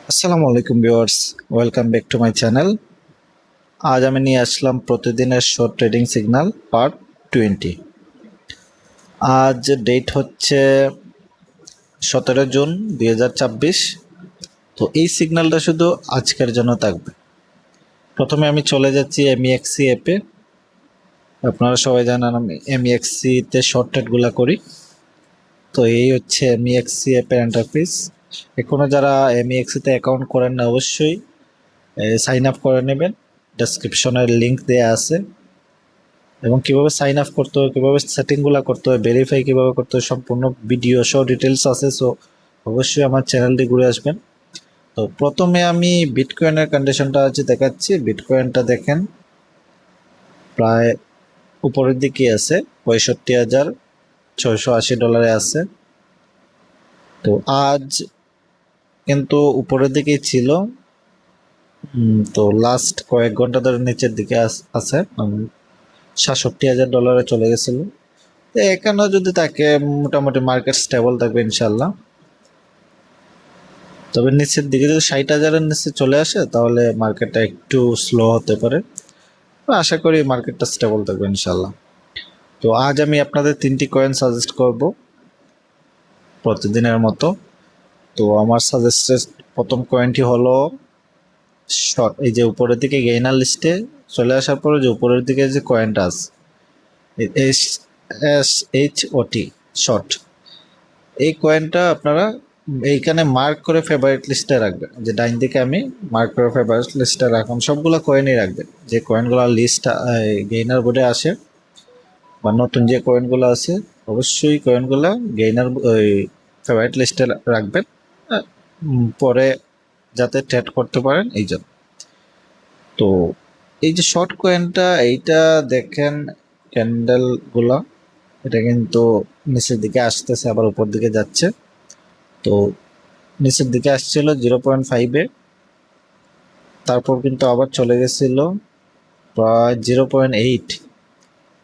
আসসালামু আলাইকুম viewers, welcome back to my channel. আজ আমি নিয়ে আসলাম প্রতিদিনের শর্ট ট্রেডিং সিগন্যাল পার্ট 20। আজ ডেট হচ্ছে 17 জুন 2024। তো এই সিগন্যালটা শুধু আজকের জন্য থাকবে। প্রথমে আমি চলে যাচ্ছি এমইএক্সি অ্যাপে। আপনারা সবাই জানেন আমি এমইএক্সিতে শর্ট ট্রেডগুলো করি। তো এই হচ্ছে এমইএক্সি অ্যাপের ইন্টারফেস। এখনও যারা এমইএক্সিতে অ্যাকাউন্ট করেন না অবশ্যই সাইন আপ করে নেবেন। ডেসক্রিপশনের লিঙ্ক দেওয়া আছে এবং কীভাবে সাইন আপ করতে হয়, কীভাবে সেটিংগুলো করতে হয়, ভেরিফাই কীভাবে করতে হয়, সম্পূর্ণ ভিডিও সহ ডিটেলস আছে। সো অবশ্যই আমার চ্যানেলটি ঘুরে আসবেন। তো প্রথমে আমি বিটকয়েনের কন্ডিশনটা দেখাচ্ছি। বিটকয়েনটা দেখেন প্রায় উপরের দিকে আছে, 65,680 ডলারে আছে। তো আজ কিন্তু উপরের দিকেই ছিল। তো লাস্ট কয়েক ঘন্টা ধরে নিচের দিকে আছে, 67,000 ডলারে চলে গেছিল। তো এখানেও যদি থাকে মোটামুটি মার্কেট স্টেবল থাকবে ইনশাল্লাহ। তবে নিচের দিকে যদি 60,000-এর নিচে চলে আসে তাহলে মার্কেটটা একটু স্লো হতে পারে। আশা করি মার্কেটটা স্টেবল থাকবে ইনশাল্লাহ। তো আজ আমি আপনাদের 3টি কয়েন সাজেস্ট করব প্রতিদিনের মতো। তো আমার সাজেস্টেড প্রথম কয়েনটি হলো শর্ট। এই যে উপরের দিকে গেইনার লিস্টে চলে আসার পরে যে উপরের দিকে যে কয়েনটা আছে SHOT শর্ট, এই কয়েনটা আপনারা এইখানে মার্ক করে ফেভারিট লিস্টে রাখবেন। যে ডাইন দিকে আমি মার্ক করে ফেভারিট লিস্টে রাখুন, সবগুলো কয়েনই রাখবেন। যে কয়েনগুলো লিস্ট গেইনার বোর্ডে আসে বা নতুন যে কয়েনগুলো আছে অবশ্যই কয়েনগুলো গেইনার ওই ফেভারিট লিস্টে রাখবেন, পরে যাতে ট্রেড করতে পারেন এই জন্য। তো এই যে শর্ট কয়েনটা, এইটা দেখেন ক্যান্ডেলগুলো, এটা কিন্তু নিচের দিকে আসতেছে আবার উপর দিকে যাচ্ছে। তো নিচের দিকে আসছিল 0.5-এ, তারপর কিন্তু আবার চলে গেছিল প্রায় 0.8।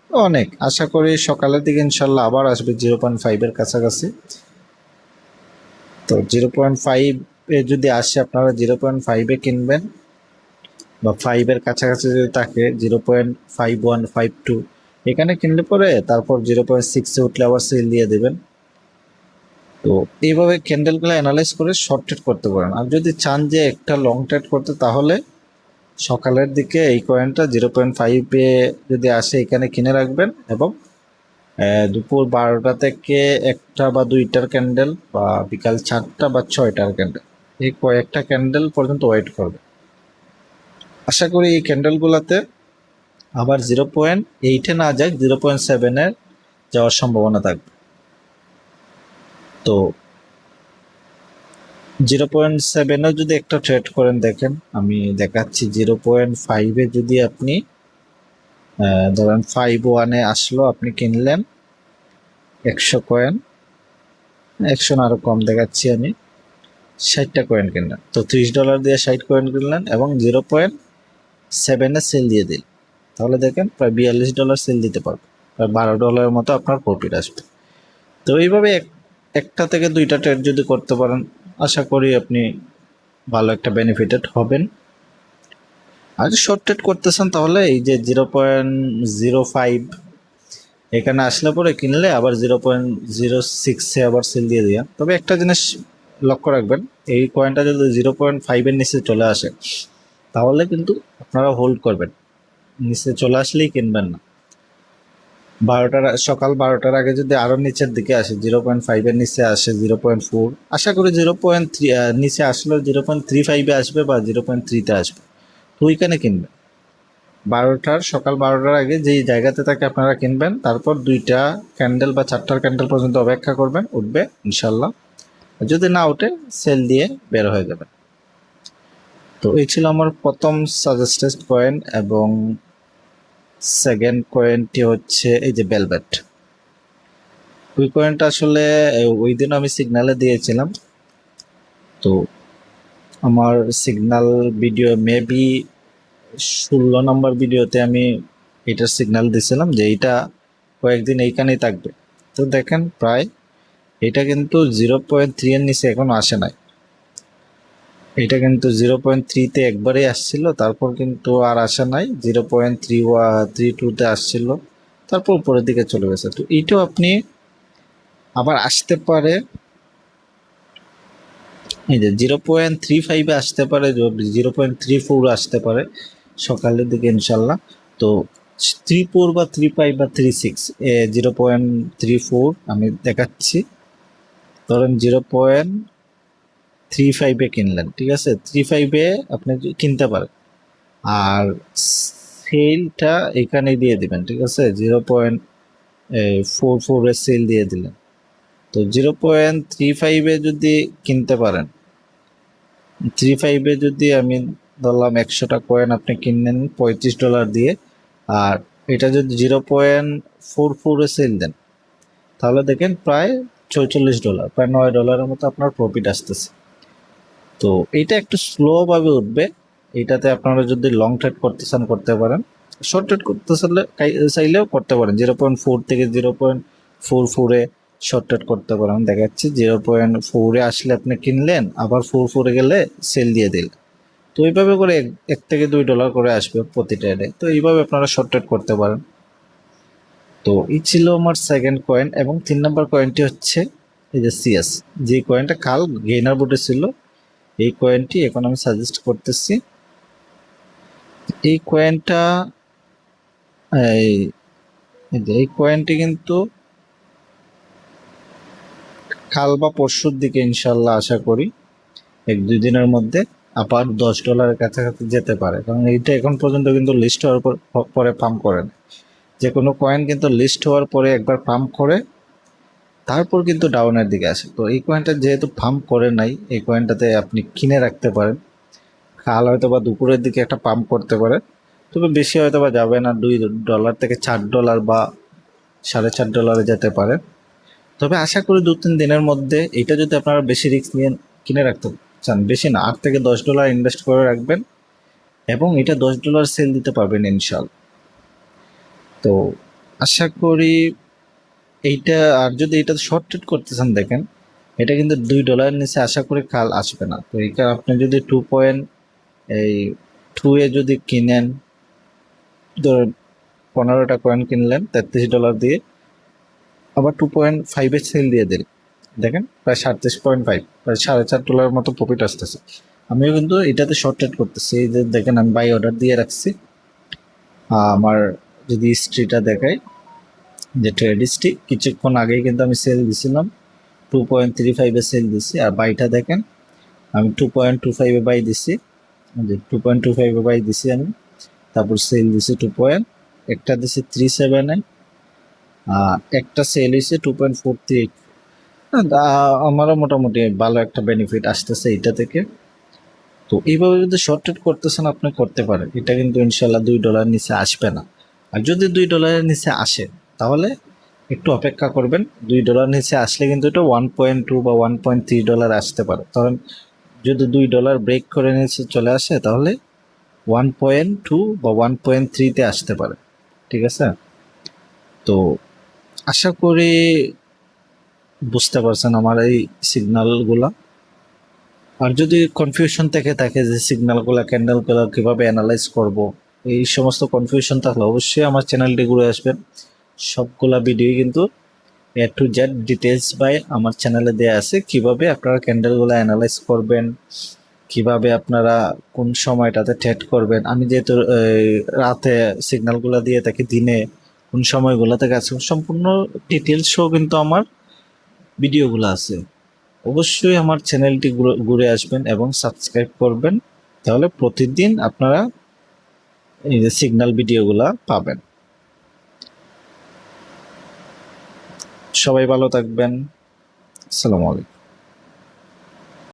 অনেক আশা করি সকালের দিকে ইনশাল্লাহ আবার আসবে 0.5-এর কাছাকাছি। তো 0.5-এ যদি আসে আপনারা 0.5-এ কিনবেন, বা 5-এর কাছাকাছি যদি থাকে 0.51, 52 এখানে কিনলে পরে তারপর 0.6-এ উঠলে আবার সেল দিয়ে দেবেন। তো এইভাবে ক্যান্ডেলগুলো অ্যানালাইজ করে শর্ট ট্রেড করতে পারেন। আর যদি চান যে একটা লং ট্রেড করতে, তাহলে সকালের দিকে এই কয়েনটা 0.5-এ যদি আসে এখানে কিনে রাখবেন এবং দুপুর 12টা থেকে 1টা বা 2টার ক্যান্ডেল বা বিকাল 4টা বা 6টার ক্যান্ডেল, এই কয়েকটা ক্যান্ডেল পর্যন্ত ওয়েট করবে। আশা করি এই ক্যান্ডেলগুলোতে আবার 0.8-এ না যায়, 0.7-এ যাওয়ার সম্ভাবনা থাকবে। তো 0.7-এও যদি একটা ট্রেড করেন, দেখেন আমি দেখাচ্ছি। 0.5-এ যদি আপনি ধরেন 5-1-এ আসলো, আপনি কিনলেন 100 কয়েন, 100 না আরো কম দেখাচ্ছি আমি, 60টা কয়েন কিনলেন। তো $30 দিয়ে 60 কয়েন কিনলেন এবং 0.7-এ সেল দিয়ে দিল, তাহলে দেখেন প্রায় $42 সেল দিতে পারবে, প্রায় $12 মতো আপনার প্রফিট আসবে। তো এইভাবে একটা থেকে 2টা ট্রেড যদি করতে পারেন, আশা করি আপনি ভালো একটা বেনিফিটেড হবেন। আর শর্ট ট্রেড করতেছেন তাহলে এই যে 0.05 এখানে আসলে পরে কিনলে আবার 0.06-এ আবার সেল দিয়ে দিয়া। তবে একটা জিনিস লক্ষ্য রাখবেন, এই কয়েনটা যদি 0.5-এর নিচে চলে আসে তাহলে কিন্তু আপনারা হোল্ড করবেন, নিচে চলে আসলেই কিনবেন না। সকাল 12টার আগে যদি আরও নিচের দিকে আসে, 0.5-এর নিচে আসে 0.4, আশা করি 0.3 নিচে আসলেও 0.35-এ আসবে বা 0.3-তে আসবে, তো ওইখানে কিনবেন। সকাল 12টার আগে যেই জায়গাতে থাকে আপনারা কিনবেন, তারপর 2টা ক্যান্ডেল বা 4টার ক্যান্ডেল পর্যন্ত অপেক্ষা করবেন, উঠবে ইনশাল্লাহ। যদি না উঠে সেল দিয়ে বের হয়ে যাবেন। তো এই ছিল আমার প্রথম সাজেস্টেড কয়েন। এবং সেকেন্ড কয়েনটি হচ্ছে এই যে বেলভেট। ওই কয়েনটা আসলে ওই দিন আমি সিগনালে দিয়েছিলাম। তো আমার সিগনাল ভিডিও মেবি 16 নম্বর ভিডিওতে আমি এটার সিগনাল দিয়েছিলাম যে এইটা কয়েকদিন এইখানেই থাকবে। তো দেখেন প্রায় এটা কিন্তু 0.3-এর নিচে এখনো আসে নাই। এটা কিন্তু 0.3-তে একবারেই আসছিল, তারপর কিন্তু আর আসা নাই। 0.32-তে আসছিল, তারপর উপরের দিকে চলে গেছে। তো এইটাও আপনি আবার আসতে পারে, এই যে 0.35-এ আসতে পারে, 0.34 আসতে পারে সকালের দিকে ইনশাল্লাহ। তো 34 বা 35 বা 36, 0.34 আমি দেখাচ্ছি। ধরেন 0.35-এ কিনলেন, ঠিক আছে, 35-এ আপনি কিনতে পারেন। আর সেলটা এখানে দিয়ে দিবেন, ঠিক আছে, 0.44-এর সেল দিয়ে দিলেন। তো 0.35-এ যদি কিনতে পারেন, 35-এ যদি আমি ধরলাম 100টা কয়েন আপনি কিনলেন $35 দিয়ে, আর এটা যদি 0.44-এ সেল দেন, তাহলে দেখেন প্রায় $46, প্রায় $9 মতো আপনার প্রফিট আসতেছে। তো এইটা একটু স্লোভাবে উঠবে। এইটাতে আপনারা যদি লং ট্রেড করতে চান করতে পারেন, শর্ট ট্রেড করতে চাইলেও করতে পারেন। 0.4 থেকে 0.44-এ শর্ট ট্রেড করতে পারেন। দেখাচ্ছি 0.4-এ আসলে আপনি কিনলেন, আবার 44-এ গেলে সেল দিয়ে দিলেন। তো এইভাবে করে $1 থেকে $2 করে আসবে প্রতি ট্রেডে। তো এইভাবে আপনারা শর্ট ট্রেড করতে পারেন। তো এই ছিল আমার সেকেন্ড কয়েন। এবং 3 নম্বর কয়েনটি হচ্ছে এই যে সিএস, যে কয়েনটা কাল গেইনার বোর্ডে ছিল। এই কয়েনটি এখন আমি সাজেস্ট করতেছি। এই কয়েনটা এই কয়েনটি কিন্তু কাল বা পরশুর দিকে ইনশাল্লাহ আশা করি 1-2 দিনের মধ্যে আবার $10 কাছাকাছি যেতে পারে, কারণ এইটা এখন পর্যন্ত কিন্তু লিস্ট হওয়ার পরে পাম্প করে না। যে কোনো কয়েন কিন্তু লিস্ট হওয়ার পরে একবার পাম্প করে, তারপর কিন্তু ডাউনের দিকে আসে। তো এই কয়েনটা যেহেতু পাম্প করে নাই, এই কয়েনটাতে আপনি কিনে রাখতে পারেন। কাল হয়তো বা দুপুরের দিকে একটা পাম্প করতে পারে, তবে বেশি হয়তো বা যাবে না, $2 থেকে $4 বা $4.5 যেতে পারে। তবে আশা করি 2-3 দিনের মধ্যে, এটা যদি আপনারা বেশি রিস্ক নিয়ে কিনে রাখতে চান, বেশি না, $8 থেকে $10 ইনভেস্ট করে রাখবেন এবং এটা $10 সেল দিতে পারবেন ইনশাল্লাহ। তো আশা করি এইটা, আর যদি এটা শর্ট ট্রেড করতে চান, দেখেন এটা কিন্তু $2 নিচে আশা করি কাল আসবে না। তো এইটা আপনি যদি 2.2-এ যদি কিনেন, ধরেন 15টা কয়েন কিনলেন $33 দিয়ে, আবার 2.5-এ সেল দিয়ে দিন, দেখেন প্রায় 37.5, প্রায় $4.5 মতো প্রফিট আসতেছে। আমিও কিন্তু এটাতে শর্ট ট্রেড করতেছি। এই যে দেখেন আমি বাই অর্ডার দিয়ে রাখছি। আমার যদি হিস্ট্রিটা দেখাই, যে ট্রেড হিস্ট্রি, কিছুক্ষণ আগেই কিন্তু আমি সেল দিছিলাম, 2.35-এ সেল দিছি। আর বাইটা দেখেন, আমি 2.25-এ বাই দিছি, যে 2.25-এ বাই দিছি আমি, তারপর সেল দিছি একটা দিছি 3.7-এ, একটা সেল হয়েছে 2.43। আমারও মোটামুটি ভালো একটা বেনিফিট আসতেছে এটা থেকে। তো এইভাবে যদি শর্ট ট্রেড করতেছেন আপনি করতে পারেন, এটা কিন্তু ইনশাল্লাহ $2 নিচে আসবে না। আর যদি $2 নিচে আসে, তাহলে একটু অপেক্ষা করবেন। $2 নিচে আসলে কিন্তু এটা 1.2 বা $1.3 আসতে পারে। কারণ যদি $2 ব্রেক করে নিচে চলে আসে, তাহলে 1.2 বা 1.3-তে আসতে পারে, ঠিক আছে। তো আশা করি বুঝতে পারছেন আমার এই সিগন্যালগুলা। আর যদি কনফিউশন থেকে থাকে যে সিগন্যালগুলো, ক্যান্ডেলগুলো কীভাবে অ্যানালাইজ করব, এই সমস্ত কনফিউশন থাকলে অবশ্যই আমার চ্যানেলটি ঘুরে আসবেন। সবগুলা ভিডিও কিন্তু A to Z details by আমার চ্যানেলে দেওয়া আছে। কিভাবে আপনারা ক্যান্ডেলগুলো অ্যানালাইজ করবেন, কিভাবে আপনারা কোন সময়টাতে ট্রেড করবেন। আমি যেহেতু রাতে সিগন্যালগুলো দিয়ে থাকি, দিনে কোন সময়গুলোতে কাজ, সম্পূর্ণ ডিটেলস শো কিন্তু আমার ভিডিওগুলো আছে। অবশ্যই আমার চ্যানেলটি ঘুরে আসবেন এবং সাবস্ক্রাইব করবেন, তাহলে প্রতিদিন আপনারা এই যে সিগন্যাল ভিডিওগুলা পাবেন। সবাই ভালো থাকবেন। আসসালামু আলাইকুম।